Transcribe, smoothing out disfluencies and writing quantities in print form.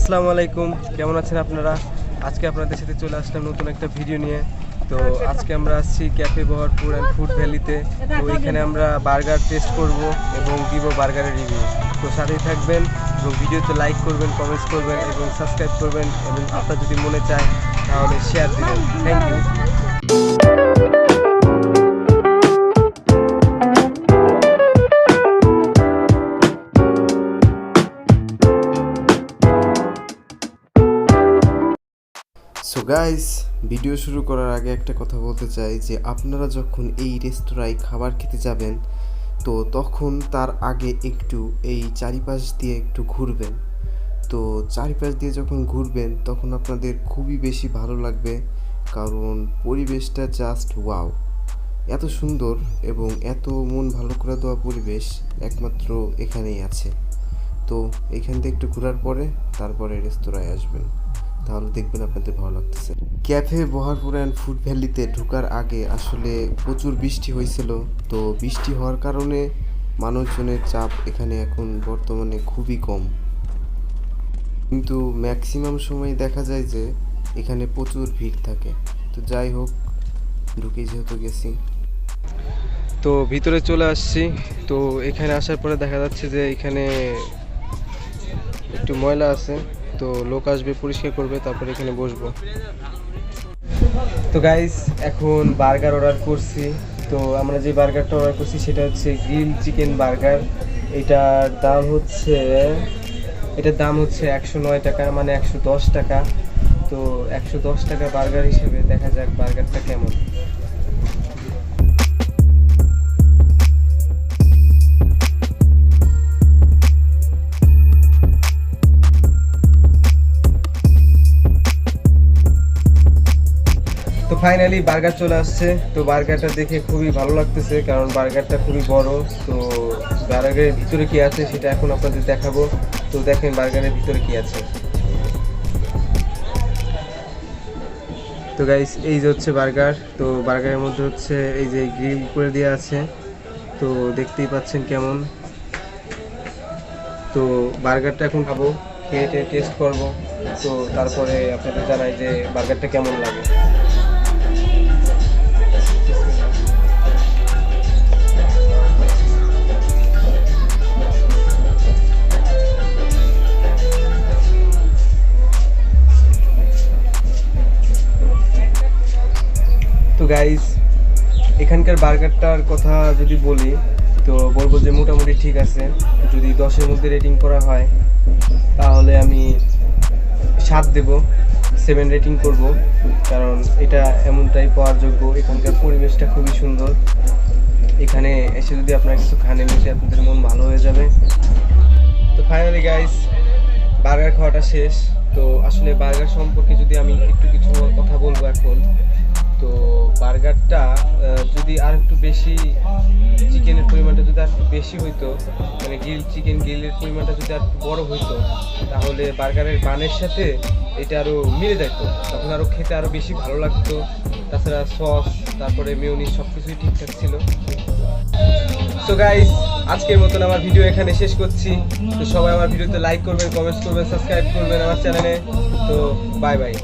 আসসালামু আলাইকুম, কেমন আছেন আপনারা? আজকে আপনাদের সাথে চলে আসলাম নতুন একটা ভিডিও নিয়ে। তো আজকে আমরা আসছি ক্যাফে বহরপুর অ্যান্ড ফুড ভ্যালিতে। তো এখানে আমরা বার্গার টেস্ট করব এবং দিব বার্গারের রিভিউ। তো সাথেই থাকবেন এবং ভিডিওতে লাইক করবেন, কমেন্টস করবেন এবং সাবস্ক্রাইব করবেন এবং আপনার যদি মনে চায় তাহলে শেয়ার দিবেন। Thank you. So guys, video শুরু করার আগে একটা কথা বলতে চাই যে আপনারা যখন এই রেস্তোরাঁয় খাবার খেতে যাবেন তো তখন তার আগে একটু এই চারিপাশ দিয়ে একটু ঘুরবেন। তো চারিপাশ দিয়ে যখন ঘুরবেন তখন আপনাদের খুবই বেশি ভালো লাগবে, কারণ পরিবেশটা জাস্ট ওয়াও, এত সুন্দর এবং এত মন ভালো করে দেওয়া পরিবেশ একমাত্র এখানেই আছে। তো এখান থেকে একটু ঘোরার পরে তারপরে রেস্তোরাঁয় আসবেন, তাহলে দেখবেন আপনাদের ভালো লাগতেছে। ক্যাফে বহরপুর অ্যান্ড ফুড ভ্যালিতে ঢোকার আগে আসলে প্রচুর বৃষ্টি হয়েছিল। তো বৃষ্টি হওয়ার কারণে মানুষজনের চাপ এখানে এখন বর্তমানে খুবই কম, কিন্তু ম্যাক্সিমাম সময় দেখা যায় যে এখানে প্রচুর ভিড় থাকে। তো যাই হোক, ঢুকে যেহেতু গেছি, তো ভিতরে চলে আসছি। তো এখানে আসার পরে দেখা যাচ্ছে যে এখানে একটু ময়লা আছে, তো লোক আসবে পরিষ্কার করবে, তারপরে এখানে বসবো। তো গাইস, এখন বার্গার অর্ডার করছি। তো আমরা যে বার্গারটা অর্ডার করছি সেটা হচ্ছে গ্রিল চিকেন বার্গার। এটার দাম হচ্ছে 109 টাকা, মানে 110 টাকা। তো 110 টাকা বার্গার হিসেবে দেখা যাক বার্গারটা কেমন। তো ফাইনালি বার্গার চলে আসছে। তো বার্গারটা দেখে খুবই ভালো লাগতেছে, কারণ বার্গারটা খুবই বড়। তো বার্গারের ভিতরে কি আছে সেটা এখন আপনাদের দেখাবো। তো দেখেন বার্গারের ভিতরে কি আছে। তো গাইস, এই যে হচ্ছে বার্গার। তো বার্গারের মধ্যে হচ্ছে এই যে গ্রিল করে দেওয়া আছে, তো দেখতেই পাচ্ছেন কেমন। তো বার্গারটা এখন খাবো, খেয়ে টেস্ট করব। তো তারপরে আপনাদের জানাই যে বার্গারটা কেমন লাগে। তো গাইস, এখানকার বার্গারটার কথা যদি বলি তো বলবো যে মোটামুটি ঠিক আছে। যদি 10-এর মধ্যে রেটিং করা হয় তাহলে আমি 7 দেব, 7 রেটিং করব, কারণ এটা এমনটাই পাওয়ার যোগ্য। এখানকার পরিবেশটা খুবই সুন্দর। এখানে এসে যদি আপনারা কিছু খান এমনিতে আপনাদের মন ভালো হয়ে যাবে। তো ফাইনালি গাইস, বার্গার খাওয়াটা শেষ। তো আসলে বার্গার সম্পর্কে যদি আমি একটু কিছু কথা বলবো এখন, তো বার্গারটা যদি আর একটু বেশি, চিকেনের পরিমাণটা যদি আর একটু বেশি হইতো, মানে গ্রিলের পরিমাণটা যদি আর একটু বড় হইতো, তাহলে বার্গারের বানের সাথে এটা আরও মিলে যেত, তখন আরও খেতে আরও বেশি ভালো লাগতো। তাছাড়া সস, তারপরে মেয়োনিজ সব কিছুই ঠিকঠাক ছিল। সো গাইস, আজকের মতন আমার ভিডিও এখানে শেষ করছি। তো সবাই আমার ভিডিওতে লাইক করবেন, কমেন্টস করবেন, সাবস্ক্রাইব করবেন আমার চ্যানেলে। তো বাই বাই।